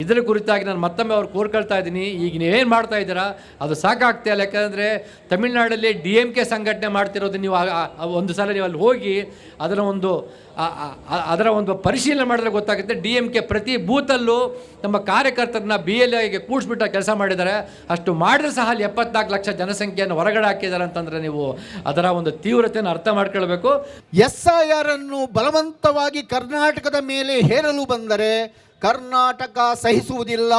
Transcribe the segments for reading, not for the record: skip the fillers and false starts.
ಇದರ ಕುರಿತಾಗಿ ನಾನು ಮತ್ತೊಮ್ಮೆ ಅವ್ರು ಕೋರ್ಕೊಳ್ತಾ ಇದ್ದೀನಿ. ಈಗ ನೀವೇನು ಮಾಡ್ತಾ ಇದ್ದೀರಾ ಅದು ಸಾಕಾಗ್ತಾ ಇಲ್ಲ. ಯಾಕಂದರೆ ತಮಿಳುನಾಡಲ್ಲಿ DMK ಸಂಘಟನೆ ಮಾಡ್ತಿರೋದು ನೀವು ಒಂದು ಸಲ ನೀವು ಅಲ್ಲಿ ಹೋಗಿ ಅದರ ಒಂದು ಪರಿಶೀಲನೆ ಮಾಡಿದ್ರೆ ಗೊತ್ತಾಗುತ್ತೆ. DMK ಪ್ರತಿ ಬೂತಲ್ಲೂ ನಮ್ಮ ಕಾರ್ಯಕರ್ತರನ್ನ BLAಗೆ ಕೂಡಿಸ್ಬಿಟ್ಟು ಕೆಲಸ ಮಾಡಿದ್ದಾರೆ. ಅಷ್ಟು ಮಾಡಿದ್ರೆ ಸಹ ಅಲ್ಲಿ 74 ಲಕ್ಷ ಜನಸಂಖ್ಯೆಯನ್ನು ಹೊರಗಡೆ ಹಾಕಿದ್ದಾರೆ ಅಂತಂದರೆ ನೀವು ಅದರ ಒಂದು ತೀವ್ರತೆಯನ್ನು ಅರ್ಥ ಮಾಡ್ಕೊಳ್ಬೇಕು. SIR ಅನ್ನು ಬಲವಂತವಾಗಿ ಕರ್ನಾಟಕದ ಮೇಲೆ ಹೇರಲು ಬಂದರೆ ಕರ್ನಾಟಕ ಸಹಿಸುವುದಿಲ್ಲ.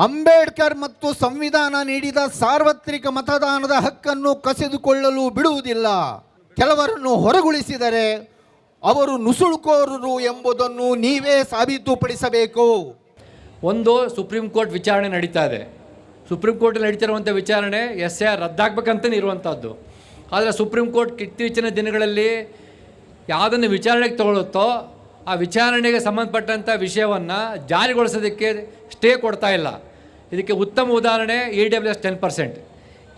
ಅಂಬೇಡ್ಕರ್ ಮತ್ತು ಸಂವಿಧಾನ ನೀಡಿದ ಸಾರ್ವತ್ರಿಕ ಮತದಾನದ ಹಕ್ಕನ್ನು ಕಸಿದುಕೊಳ್ಳಲು ಬಿಡುವುದಿಲ್ಲ. ಕೆಲವರನ್ನು ಹೊರಗುಳಿಸಿದರೆ ಅವರು ನುಸುಳುಕೋರರು ಎಂಬುದನ್ನು ನೀವೇ ಸಾಬೀತುಪಡಿಸಬೇಕು. ಒಂದು ಸುಪ್ರೀಂ ಕೋರ್ಟ್ ವಿಚಾರಣೆ ನಡೀತಾ ಇದೆ. ಸುಪ್ರೀಂ ಕೋರ್ಟಲ್ಲಿ ನಡೀತಿರುವಂಥ ವಿಚಾರಣೆ SIR ರದ್ದಾಗಬೇಕಂತಲೇ ಇರುವಂಥದ್ದು. ಆದರೆ ಸುಪ್ರೀಂ ಕೋರ್ಟ್ ಇತ್ತೀಚಿನ ದಿನಗಳಲ್ಲಿ ಯಾವುದನ್ನು ವಿಚಾರಣೆಗೆ ತಗೊಳ್ಳುತ್ತೋ ಆ ವಿಚಾರಣೆಗೆ ಸಂಬಂಧಪಟ್ಟಂಥ ವಿಷಯವನ್ನು ಜಾರಿಗೊಳಿಸೋದಕ್ಕೆ ಸ್ಟೇ ಕೊಡ್ತಾ ಇಲ್ಲ. ಇದಕ್ಕೆ ಉತ್ತಮ ಉದಾಹರಣೆ EWS 10%.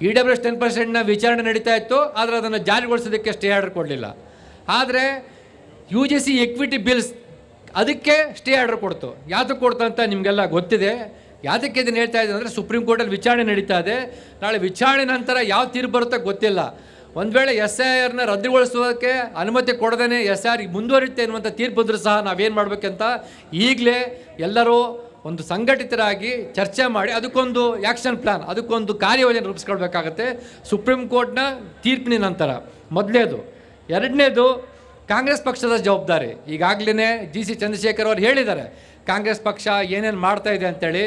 EWS 10%ನ ವಿಚಾರಣೆ ನಡೀತಾ ಇತ್ತು, ಆದರೆ ಅದನ್ನು ಜಾರಿಗೊಳಿಸೋದಕ್ಕೆ ಸ್ಟೇ ಆರ್ಡರ್ ಕೊಡಲಿಲ್ಲ. ಆದರೆ UGC ಎಕ್ವಿಟಿ ಬಿಲ್ಸ್ ಅದಕ್ಕೆ ಸ್ಟೇ ಆರ್ಡರ್ ಕೊಡ್ತು. ಯಾತಕ್ಕೆ ಕೊಡ್ತು ಅಂತ ನಿಮಗೆಲ್ಲ ಗೊತ್ತಿದೆ. ಯಾತಕ್ಕೆ ಇದನ್ನು ಹೇಳ್ತಾ ಇದ್ದೀನಿ ಅಂದರೆ ಸುಪ್ರೀಂ ಕೋರ್ಟಲ್ಲಿ ವಿಚಾರಣೆ ನಡೀತಾ ಇದೆ. ನಾಳೆ ವಿಚಾರಣೆ ನಂತರ ಯಾವ ತೀರ್ಪು ಬರುತ್ತೋ ಗೊತ್ತಿಲ್ಲ. ಒಂದು ವೇಳೆ SIRನ ರದ್ದುಗೊಳಿಸೋದಕ್ಕೆ ಅನುಮತಿ ಕೊಡದೇ SIR ಮುಂದುವರಿಯುತ್ತೆ ಅನ್ನುವಂಥ ತೀರ್ಪು ಬಂದರೂ ಸಹ ನಾವೇನು ಮಾಡಬೇಕಂತ ಈಗಲೇ ಎಲ್ಲರೂ ಒಂದು ಸಂಘಟಿತರಾಗಿ ಚರ್ಚೆ ಮಾಡಿ ಅದಕ್ಕೊಂದು ಆ್ಯಕ್ಷನ್ ಪ್ಲ್ಯಾನ್, ಅದಕ್ಕೊಂದು ಕಾರ್ಯಯೋಜನೆ ರೂಪಿಸ್ಕೊಳ್ಬೇಕಾಗತ್ತೆ ಸುಪ್ರೀಂ ಕೋರ್ಟ್ನ ತೀರ್ಪಿನ ನಂತರ. ಮೊದಲನೇದು. ಎರಡನೇದು, ಕಾಂಗ್ರೆಸ್ ಪಕ್ಷದ ಜವಾಬ್ದಾರಿ. ಈಗಾಗಲೇ GC ಚಂದ್ರಶೇಖರ್ ಅವರು ಹೇಳಿದ್ದಾರೆ ಕಾಂಗ್ರೆಸ್ ಪಕ್ಷ ಏನೇನು ಮಾಡ್ತಾ ಇದೆ ಅಂತೇಳಿ.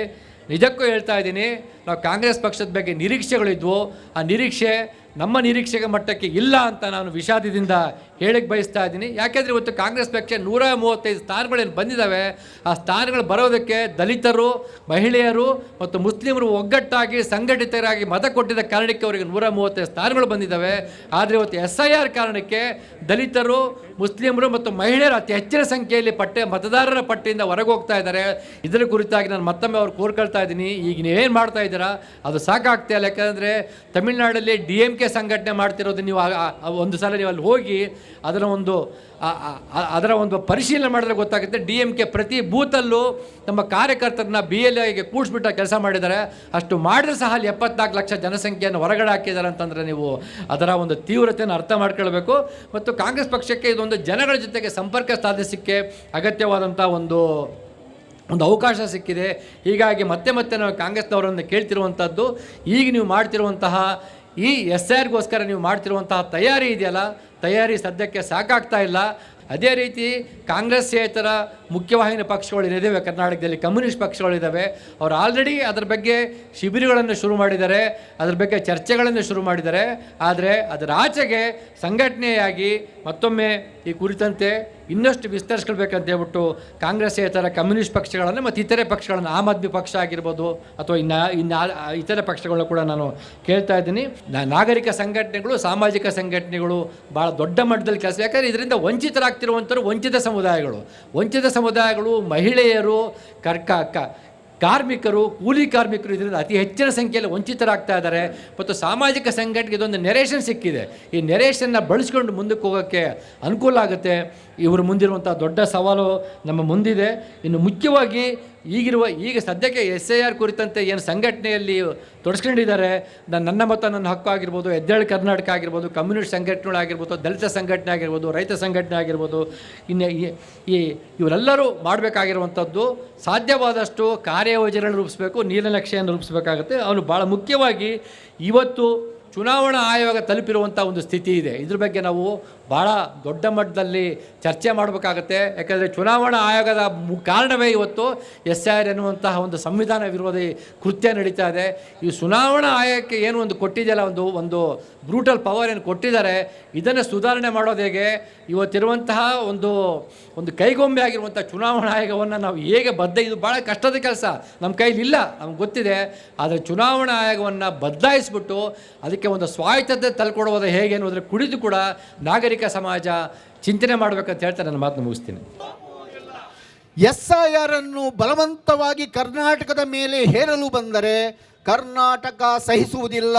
ನಿಜಕ್ಕೂ ಹೇಳ್ತಾ ಇದ್ದೀನಿ, ನಾವು ಕಾಂಗ್ರೆಸ್ ಪಕ್ಷದ ಬಗ್ಗೆ ನಿರೀಕ್ಷೆಗಳಿದ್ವು. ಆ ನಿರೀಕ್ಷೆ ನಮ್ಮ ನಿರೀಕ್ಷೆಗೆ ಮಟ್ಟಕ್ಕೆ ಇಲ್ಲ ಅಂತ ನಾನು ವಿಷಾದದಿಂದ ಹೇಳಕ್ಕೆ ಬಯಸ್ತಾ ಇದ್ದೀನಿ. ಯಾಕೆಂದರೆ ಇವತ್ತು ಕಾಂಗ್ರೆಸ್ ಪಕ್ಷ 135 ಸ್ಥಾನಗಳೇನು ಬಂದಿದ್ದಾವೆ, ಆ ಸ್ಥಾನಗಳು ಬರೋದಕ್ಕೆ ದಲಿತರು, ಮಹಿಳೆಯರು ಮತ್ತು ಮುಸ್ಲಿಮರು ಒಗ್ಗಟ್ಟಾಗಿ ಸಂಘಟಿತರಾಗಿ ಮತ ಕೊಟ್ಟಿದ್ದ ಕಾರಣಕ್ಕೆ ಅವರಿಗೆ 135 ಸ್ಥಾನಗಳು ಬಂದಿದ್ದಾವೆ. ಆದರೆ ಇವತ್ತು SIR ಕಾರಣಕ್ಕೆ ದಲಿತರು, ಮುಸ್ಲಿಮರು ಮತ್ತು ಮಹಿಳೆಯರು ಅತಿ ಹೆಚ್ಚಿನ ಸಂಖ್ಯೆಯಲ್ಲಿ ಮತದಾರರ ಪಟ್ಟಿಯಿಂದ ಹೊರಗೆ ಹೋಗ್ತಾ ಇದ್ದಾರೆ. ಇದರ ಕುರಿತಾಗಿ ನಾನು ಮತ್ತೊಮ್ಮೆ ಅವ್ರು ಕೋರ್ಕೊಳ್ತಾ ಇದ್ದೀನಿ. ಈಗ ನೀವೇನು ಮಾಡ್ತಾ ಇದ್ದೀರಾ ಅದು ಸಾಕಾಗ್ತಾ ಇಲ್ಲ. ಯಾಕಂದರೆ ತಮಿಳುನಾಡಲ್ಲಿ DMK ಸಂಘಟನೆ ಮಾಡ್ತಿರೋದು ನೀವು ಒಂದು ಸಲ ನೀವು ಅಲ್ಲಿ ಹೋಗಿ ಅದರ ಒಂದು ಪರಿಶೀಲನೆ ಮಾಡಿದ್ರೆ ಗೊತ್ತಾಗುತ್ತೆ. DMK ಪ್ರತಿ ಬೂತಲ್ಲೂ ನಮ್ಮ ಕಾರ್ಯಕರ್ತರನ್ನ BLAಗೆ ಕೂಡಿಸ್ಬಿಟ್ಟು ಕೆಲಸ ಮಾಡಿದ್ದಾರೆ. ಅಷ್ಟು ಮಾಡಿದ್ರೆ ಸಹ ಅಲ್ಲಿ 74 ಲಕ್ಷ ಜನಸಂಖ್ಯೆಯನ್ನು ಹೊರಗಡೆ ಹಾಕಿದ್ದಾರೆ ಅಂತಂದರೆ ನೀವು ಅದರ ಒಂದು ತೀವ್ರತೆಯನ್ನು ಅರ್ಥ ಮಾಡ್ಕೊಳ್ಬೇಕು. ಮತ್ತು ಕಾಂಗ್ರೆಸ್ ಪಕ್ಷಕ್ಕೆ ಇದೊಂದು ಜನಗಳ ಜೊತೆಗೆ ಸಂಪರ್ಕ ಸಾಧಿಸಲಿಕ್ಕೆ ಅಗತ್ಯವಾದಂಥ ಒಂದು ಅವಕಾಶ ಸಿಕ್ಕಿದೆ. ಹೀಗಾಗಿ ಮತ್ತೆ ನಾವು ಕಾಂಗ್ರೆಸ್ನವರನ್ನು ಕೇಳ್ತಿರುವಂಥದ್ದು, ಈಗ ನೀವು ಮಾಡ್ತಿರುವಂತಹ ಈ SIRಗೋಸ್ಕರ ನೀವು ಮಾಡ್ತಿರುವಂತಹ ತಯಾರಿ ಇದೆಯಲ್ಲ, ತಯಾರಿ ಸದ್ಯಕ್ಕೆ ಸಾಕಾಗ್ತಾ ಇಲ್ಲ. ಅದೇ ರೀತಿ ಕಾಂಗ್ರೆಸ್ಸೇತರ ಮುಖ್ಯವಾಹಿನಿ ಪಕ್ಷಗಳಿದ್ದಾವೆ ಕರ್ನಾಟಕದಲ್ಲಿ, ಕಮ್ಯುನಿಸ್ಟ್ ಪಕ್ಷಗಳಿದ್ದಾವೆ. ಅವರು ಆಲ್ರೆಡಿ ಅದರ ಬಗ್ಗೆ ಶಿಬಿರಗಳನ್ನು ಶುರು ಮಾಡಿದ್ದಾರೆ, ಅದರ ಬಗ್ಗೆ ಚರ್ಚೆಗಳನ್ನು ಶುರು ಮಾಡಿದ್ದಾರೆ. ಆದರೆ ಅದರ ಆಚೆಗೆ ಸಂಘಟನೆಯಾಗಿ ಮತ್ತೊಮ್ಮೆ ಈ ಕುರಿತಂತೆ ಇನ್ನಷ್ಟು ವಿಸ್ತರಿಸ್ಕೊಳ್ಬೇಕಂತ ಹೇಳ್ಬಿಟ್ಟು ಕಾಂಗ್ರೆಸ್ಸೇತರ ಕಮ್ಯುನಿಸ್ಟ್ ಪಕ್ಷಗಳನ್ನು ಮತ್ತು ಇತರೆ ಪಕ್ಷಗಳನ್ನು, ಆಮ್ ಆದ್ಮಿ ಪಕ್ಷ ಆಗಿರ್ಬೋದು ಅಥವಾ ಇನ್ನು ಇತರೆ ಪಕ್ಷಗಳನ್ನು ಕೂಡ ನಾನು ಕೇಳ್ತಾ ಇದ್ದೀನಿ. ನಾಗರಿಕ ಸಂಘಟನೆಗಳು, ಸಾಮಾಜಿಕ ಸಂಘಟನೆಗಳು ಭಾಳ ದೊಡ್ಡ ಮಟ್ಟದಲ್ಲಿ ಕೆಲಸ. ಯಾಕಂದರೆ ಇದರಿಂದ ವಂಚಿತರಾಗ್ತಿರುವಂಥವ್ರು ವಂಚಿತ ಸಮುದಾಯಗಳು, ಮಹಿಳೆಯರು, ಕಾರ್ಮಿಕರು, ಕೂಲಿ ಕಾರ್ಮಿಕರು ಇದರಿಂದ ಅತಿ ಹೆಚ್ಚಿನ ಸಂಖ್ಯೆಯಲ್ಲಿ ವಂಚಿತರಾಗ್ತಾ ಇದ್ದಾರೆ. ಮತ್ತು ಸಾಮಾಜಿಕ ಸಂಘಟನೆಗೆ ಇದೊಂದು ನೆರೇಷನ್ ಸಿಕ್ಕಿದೆ. ಈ ನೆರೇಷನ್ನ ಬಳಸ್ಕೊಂಡು ಮುಂದಕ್ಕೆ ಹೋಗೋಕ್ಕೆ ಅನುಕೂಲ ಆಗುತ್ತೆ. ಇವರು ಮುಂದಿರುವಂಥ ದೊಡ್ಡ ಸವಾಲು ನಮ್ಮ ಮುಂದಿದೆ. ಇನ್ನು ಮುಖ್ಯವಾಗಿ ಈಗ ಸದ್ಯಕ್ಕೆ SIR ಕುರಿತಂತೆ ಏನು ಸಂಘಟನೆಯಲ್ಲಿ ತೊಡಸ್ಕೊಂಡಿದ್ದಾರೆ, ನನ್ನ ಮತ ನನ್ನ ಹಕ್ಕು ಆಗಿರ್ಬೋದು, ಎದ್ದೇಳು ಕರ್ನಾಟಕ ಆಗಿರ್ಬೋದು, ಕಮ್ಯುನಿಸ್ಟ್ ಸಂಘಟನೆಗಳಾಗಿರ್ಬೋದು, ದಲಿತ ಸಂಘಟನೆ ಆಗಿರ್ಬೋದು, ರೈತ ಸಂಘಟನೆ ಆಗಿರ್ಬೋದು, ಇನ್ನು ಇವರೆಲ್ಲರೂ ಮಾಡಬೇಕಾಗಿರುವಂಥದ್ದು ಸಾಧ್ಯವಾದಷ್ಟು ಕಾರ್ಯಯೋಜನೆಗಳನ್ನು ರೂಪಿಸಬೇಕು, ನೀಲನಕ್ಷೆಯನ್ನು ರೂಪಿಸಬೇಕಾಗುತ್ತೆ. ಅವನು ಭಾಳ ಮುಖ್ಯವಾಗಿ ಇವತ್ತು ಚುನಾವಣಾ ಆಯೋಗ ತಲುಪಿರುವಂಥ ಒಂದು ಸ್ಥಿತಿ ಇದೆ. ಇದ್ರ ಬಗ್ಗೆ ನಾವು ಭಾಳ ದೊಡ್ಡ ಮಟ್ಟದಲ್ಲಿ ಚರ್ಚೆ ಮಾಡಬೇಕಾಗತ್ತೆ. ಯಾಕಂದರೆ ಚುನಾವಣಾ ಆಯೋಗದ ಕಾರಣವೇ ಇವತ್ತು SIR ಎನ್ನುವಂತಹ ಒಂದು ಸಂವಿಧಾನ ವಿರೋಧಿ ಕೃತ್ಯ ನಡೀತಾ ಇದೆ. ಈ ಚುನಾವಣಾ ಆಯೋಗಕ್ಕೆ ಏನು ಒಂದು ಕೊಟ್ಟಿದೆಯಲ್ಲ, ಒಂದು ಬ್ರೂಟಲ್ ಪವರ್ ಏನು ಕೊಟ್ಟಿದ್ದಾರೆ, ಇದನ್ನು ಸುಧಾರಣೆ ಮಾಡೋದು ಹೇಗೆ? ಇವತ್ತಿರುವಂತಹ ಒಂದು ಕೈಗೊಂಬೆ ಆಗಿರುವಂಥ ಚುನಾವಣಾ ಆಯೋಗವನ್ನು ನಾವು ಹೇಗೆ ಇದು ಭಾಳ ಕಷ್ಟದ ಕೆಲಸ, ನಮ್ಮ ಕೈಲಿಲ್ಲ, ನಮ್ಗೆ ಗೊತ್ತಿದೆ. ಆದರೆ ಚುನಾವಣಾ ಆಯೋಗವನ್ನು ಬದಲಾಯಿಸ್ಬಿಟ್ಟು ಅದಕ್ಕೆ ಒಂದು ಸ್ವಾಯತ್ತತೆ ತಲ್ಕೊಡೋದು ಹೇಗೆ ಅನ್ನೋದ್ರ ಕುರಿತು ಕೂಡ ನಾಗರಿಕ ಸಮಾಜ ಚಿಂತನೆ ಮಾಡಬೇಕಂತ ಹೇಳ್ತಾರೆ. ನನ್ನ ಮಾತನ್ನು ಮುಗಿಸ್ತೀನಿ. SIR ಅನ್ನು ಬಲವಂತವಾಗಿ ಕರ್ನಾಟಕದ ಮೇಲೆ ಹೇರಲು ಬಂದರೆ ಕರ್ನಾಟಕ ಸಹಿಸುವುದಿಲ್ಲ.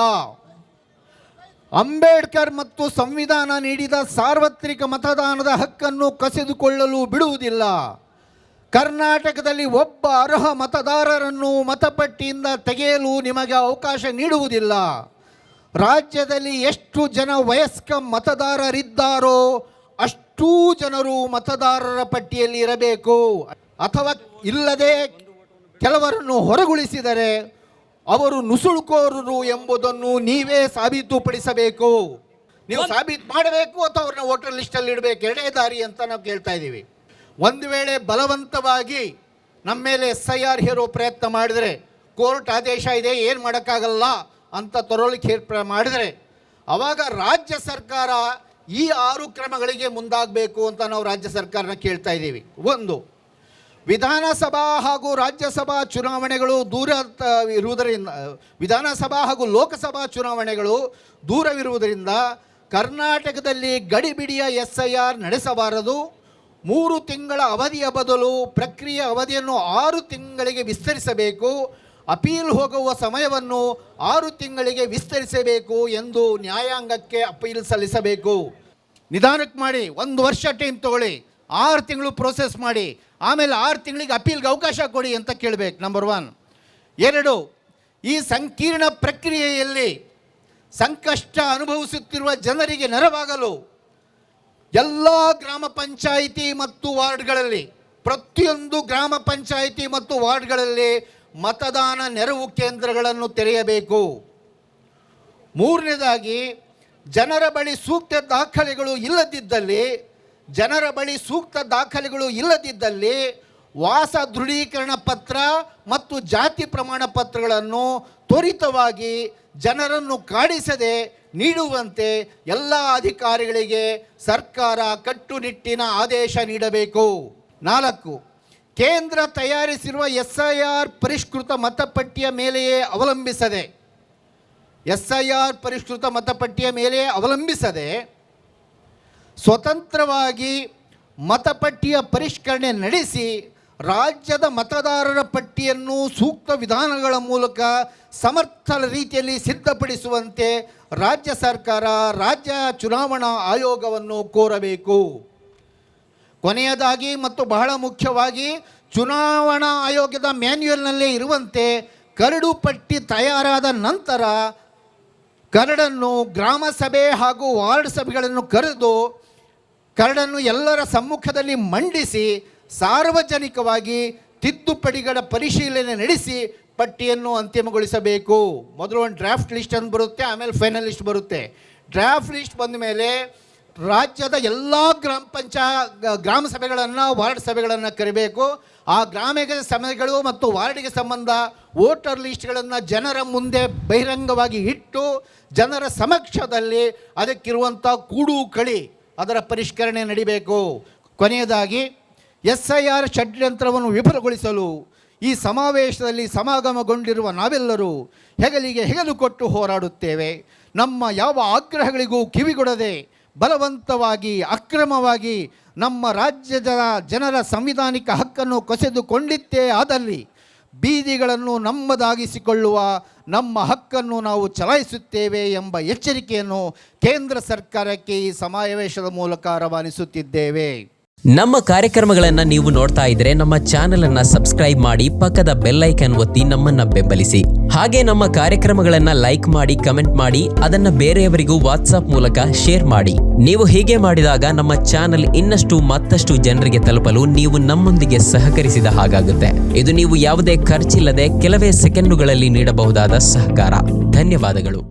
ಅಂಬೇಡ್ಕರ್ ಮತ್ತು ಸಂವಿಧಾನ ನೀಡಿದ ಸಾರ್ವತ್ರಿಕ ಮತದಾನದ ಹಕ್ಕನ್ನು ಕಸಿದುಕೊಳ್ಳಲು ಬಿಡುವುದಿಲ್ಲ. ಕರ್ನಾಟಕದಲ್ಲಿ ಒಬ್ಬ ಅರ್ಹ ಮತದಾರರನ್ನು ಮತಪಟ್ಟಿಯಿಂದ ತೆಗೆಯಲು ನಿಮಗೆ ಅವಕಾಶ ನೀಡುವುದಿಲ್ಲ. ರಾಜ್ಯದಲ್ಲಿ ಎಷ್ಟು ಜನ ವಯಸ್ಕ ಮತದಾರರಿದ್ದಾರೋ ಅಷ್ಟೂ ಜನರು ಮತದಾರರ ಪಟ್ಟಿಯಲ್ಲಿ ಇರಬೇಕು. ಅಥವಾ ಇಲ್ಲದೆ ಕೆಲವರನ್ನು ಹೊರಗುಳಿಸಿದರೆ ಅವರು ನುಸುಳುಕೋರರು ಎಂಬುದನ್ನು ನೀವೇ ಸಾಬೀತುಪಡಿಸಬೇಕು. ನೀವು ಸಾಬೀತು ಮಾಡಬೇಕು ಅಥವಾ ಅವ್ರನ್ನ ವೋಟರ್ ಲಿಸ್ಟಲ್ಲಿ ಇಡಬೇಕು. ಎರಡೇ ದಾರಿ ಅಂತ ನಾವು ಕೇಳ್ತಾ ಇದ್ದೀವಿ. ಒಂದು ವೇಳೆ ಬಲವಂತವಾಗಿ ನಮ್ಮ ಮೇಲೆ SIR ಹೇರೋ ಪ್ರಯತ್ನ ಮಾಡಿದರೆ, ಕೋರ್ಟ್ ಆದೇಶ ಇದೆ ಏನು ಮಾಡೋಕ್ಕಾಗಲ್ಲ ಅಂತ ತರೋಲಿಕ್ಕೆ ಮಾಡಿದರೆ, ಆವಾಗ ರಾಜ್ಯ ಸರ್ಕಾರ ಈ 6 ಕ್ರಮಗಳಿಗೆ ಮುಂದಾಗಬೇಕು ಅಂತ ನಾವು ರಾಜ್ಯ ಸರ್ಕಾರನ ಕೇಳ್ತಾ ಇದ್ದೀವಿ. ಒಂದು, ವಿಧಾನಸಭಾ ಹಾಗೂ ರಾಜ್ಯಸಭಾ ಚುನಾವಣೆಗಳು ಇರುವುದರಿಂದ, ವಿಧಾನಸಭಾ ಹಾಗೂ ಲೋಕಸಭಾ ಚುನಾವಣೆಗಳು ದೂರವಿರುವುದರಿಂದ ಕರ್ನಾಟಕದಲ್ಲಿ ಗಡಿಬಿಡಿಯ SIR ನಡೆಸಬಾರದು. 3 ತಿಂಗಳ ಅವಧಿಯ ಬದಲು ಪ್ರಕ್ರಿಯೆ ಅವಧಿಯನ್ನು 6 ತಿಂಗಳಿಗೆ ವಿಸ್ತರಿಸಬೇಕು. ಅಪೀಲ್ ಹೋಗುವ ಸಮಯವನ್ನು 6 ತಿಂಗಳಿಗೆ ವಿಸ್ತರಿಸಬೇಕು ಎಂದು ನ್ಯಾಯಾಂಗಕ್ಕೆ ಅಪೀಲ್ ಸಲ್ಲಿಸಬೇಕು. ನಿಧಾನಕ್ಕೆ ಮಾಡಿ, 1 ವರ್ಷ ಟೈಮ್ ತಗೊಳ್ಳಿ, 6 ತಿಂಗಳು ಪ್ರೋಸೆಸ್ ಮಾಡಿ, ಆಮೇಲೆ 6 ತಿಂಗಳಿಗೆ ಅಪೀಲ್ಗೆ ಅವಕಾಶ ಕೊಡಿ ಅಂತ ಕೇಳಬೇಕು. ನಂಬರ್ 1. 2, ಈ ಸಂಕೀರ್ಣ ಪ್ರಕ್ರಿಯೆಯಲ್ಲಿ ಸಂಕಷ್ಟ ಅನುಭವಿಸುತ್ತಿರುವ ಜನರಿಗೆ ನೆರವಾಗಲು ಎಲ್ಲ ಗ್ರಾಮ ಪಂಚಾಯಿತಿ ಮತ್ತು ವಾರ್ಡ್ಗಳಲ್ಲಿ, ಪ್ರತಿಯೊಂದು ಗ್ರಾಮ ಪಂಚಾಯಿತಿ ಮತ್ತು ವಾರ್ಡ್ಗಳಲ್ಲಿ ಮತದಾನ ನೆರವು ಕೇಂದ್ರಗಳನ್ನು ತೆರೆಯಬೇಕು. 3ನೇದಾಗಿ, ಜನರ ಬಳಿ ಸೂಕ್ತ ದಾಖಲೆಗಳು ಇಲ್ಲದಿದ್ದಲ್ಲಿ ವಾಸ ದೃಢೀಕರಣ ಪತ್ರ ಮತ್ತು ಜಾತಿ ಪ್ರಮಾಣ ಪತ್ರಗಳನ್ನು ತ್ವರಿತವಾಗಿ ಜನರನ್ನು ಕಾಡಿಸದೆ ನೀಡುವಂತೆ ಎಲ್ಲ ಅಧಿಕಾರಿಗಳಿಗೆ ಸರ್ಕಾರ ಕಟ್ಟುನಿಟ್ಟಿನ ಆದೇಶ ನೀಡಬೇಕು. 4, ಕೇಂದ್ರ ತಯಾರಿಸಿರುವ SIR ಪರಿಷ್ಕೃತ ಮತಪಟ್ಟಿಯ ಮೇಲೆಯೇ ಅವಲಂಬಿಸದೆ ಸ್ವತಂತ್ರವಾಗಿ ಮತಪಟ್ಟಿಯ ಪರಿಷ್ಕರಣೆ ನಡೆಸಿ ರಾಜ್ಯದ ಮತದಾರರ ಪಟ್ಟಿಯನ್ನು ಸೂಕ್ತ ವಿಧಾನಗಳ ಮೂಲಕ ಸಮರ್ಥ ರೀತಿಯಲ್ಲಿ ಸಿದ್ಧಪಡಿಸುವಂತೆ ರಾಜ್ಯ ಸರ್ಕಾರ ರಾಜ್ಯ ಚುನಾವಣಾ ಆಯೋಗವನ್ನು ಕೋರಬೇಕು. ಕೊನೆಯದಾಗಿ ಮತ್ತು ಬಹಳ ಮುಖ್ಯವಾಗಿ, ಚುನಾವಣಾ ಆಯೋಗದ ಮ್ಯಾನ್ಯುಯಲ್ನಲ್ಲೇ ಇರುವಂತೆ ಕರಡು ಪಟ್ಟಿ ತಯಾರಾದ ನಂತರ ಕರಡನ್ನು ಗ್ರಾಮ ಸಭೆ ಹಾಗೂ ವಾರ್ಡ್ ಸಭೆಗಳನ್ನು ಕರೆದು ಕರಡನ್ನು ಎಲ್ಲರ ಸಮ್ಮುಖದಲ್ಲಿ ಮಂಡಿಸಿ ಸಾರ್ವಜನಿಕವಾಗಿ ತಿದ್ದುಪಡಿಗಳ ಪರಿಶೀಲನೆ ನಡೆಸಿ ಪಟ್ಟಿಯನ್ನು ಅಂತಿಮಗೊಳಿಸಬೇಕು. ಮೊದಲು ಒಂದು ಡ್ರಾಫ್ಟ್ ಲಿಸ್ಟ್ ಅಂತ ಬರುತ್ತೆ, ಆಮೇಲೆ ಫೈನಲ್ ಲಿಸ್ಟ್ ಬರುತ್ತೆ. ಡ್ರಾಫ್ಟ್ ಲಿಸ್ಟ್ ಬಂದ ಮೇಲೆ ರಾಜ್ಯದ ಎಲ್ಲ ಗ್ರಾಮ ಸಭೆಗಳನ್ನು, ವಾರ್ಡ್ ಸಭೆಗಳನ್ನು ಕರಿಬೇಕು. ಆ ಗ್ರಾಮ ಸಭೆಗಳು ಮತ್ತು ವಾರ್ಡ್ಗೆ ಸಂಬಂಧ ವೋಟರ್ ಲಿಸ್ಟ್ಗಳನ್ನು ಜನರ ಮುಂದೆ ಬಹಿರಂಗವಾಗಿ ಇಟ್ಟು ಜನರ ಸಮಕ್ಷದಲ್ಲಿ ಅದಕ್ಕಿರುವಂಥ ಕೂಡು ಕಳಿ ಅದರ ಪರಿಷ್ಕರಣೆ ನಡಿಬೇಕು. ಕೊನೆಯದಾಗಿ, SIR ಷಡ್ಯಂತ್ರವನ್ನು ವಿಫಲಗೊಳಿಸಲು ಈ ಸಮಾವೇಶದಲ್ಲಿ ಸಮಾಗಮಗೊಂಡಿರುವ ನಾವೆಲ್ಲರೂ ಹೆಗಲಿಗೆ ಹೆಗಲು ಕೊಟ್ಟು ಹೋರಾಡುತ್ತೇವೆ. ನಮ್ಮ ಯಾವ ಆಗ್ರಹಗಳಿಗೂ ಕಿವಿಗೊಡದೆ ಬಲವಂತವಾಗಿ ಅಕ್ರಮವಾಗಿ ನಮ್ಮ ರಾಜ್ಯದ ಜನರ ಸಂವಿಧಾನಿಕ ಹಕ್ಕನ್ನು ಕಸಿದುಕೊಂಡಿತ್ತೇ ಆದಲ್ಲಿ ಬೀದಿಗಳನ್ನು ನಮ್ಮದಾಗಿಸಿಕೊಳ್ಳುವ ನಮ್ಮ ಹಕ್ಕನ್ನು ನಾವು ಚಲಾಯಿಸುತ್ತೇವೆ ಎಂಬ ಎಚ್ಚರಿಕೆಯನ್ನು ಕೇಂದ್ರ ಸರ್ಕಾರಕ್ಕೆ ಈ ಸಮಾವೇಶದ ಮೂಲಕ ರವಾನಿಸುತ್ತಿದ್ದೇವೆ. ನಮ್ಮ ಕಾರ್ಯಕ್ರಮಗಳನ್ನು ನೀವು ನೋಡ್ತಾ ಇದ್ರೆ ನಮ್ಮ ಚಾನೆಲ್ ಅನ್ನ ಸಬ್ಸ್ಕ್ರೈಬ್ ಮಾಡಿ, ಪಕ್ಕದ ಬೆಲ್ ಐಕಾನ್ ಒತ್ತಿ ನಮ್ಮನ್ನ ಬೆಂಬಲಿಸಿ. ಹಾಗೆ ನಮ್ಮ ಕಾರ್ಯಕ್ರಮಗಳನ್ನ ಲೈಕ್ ಮಾಡಿ, ಕಮೆಂಟ್ ಮಾಡಿ, ಅದನ್ನ ಬೇರೆಯವರಿಗೂ ವಾಟ್ಸ್ಆಪ್ ಮೂಲಕ ಶೇರ್ ಮಾಡಿ. ನೀವು ಹೀಗೆ ಮಾಡಿದಾಗ ನಮ್ಮ ಚಾನೆಲ್ ಮತ್ತಷ್ಟು ಜನರಿಗೆ ತಲುಪಲು ನೀವು ನಮ್ಮೊಂದಿಗೆ ಸಹಕರಿಸಿದ ಹಾಗಾಗುತ್ತೆ. ಇದು ನೀವು ಯಾವುದೇ ಖರ್ಚಿಲ್ಲದೆ ಕೆಲವೇ ಸೆಕೆಂಡುಗಳಲ್ಲಿ ನೀಡಬಹುದಾದ ಸಹಕಾರ. ಧನ್ಯವಾದಗಳು.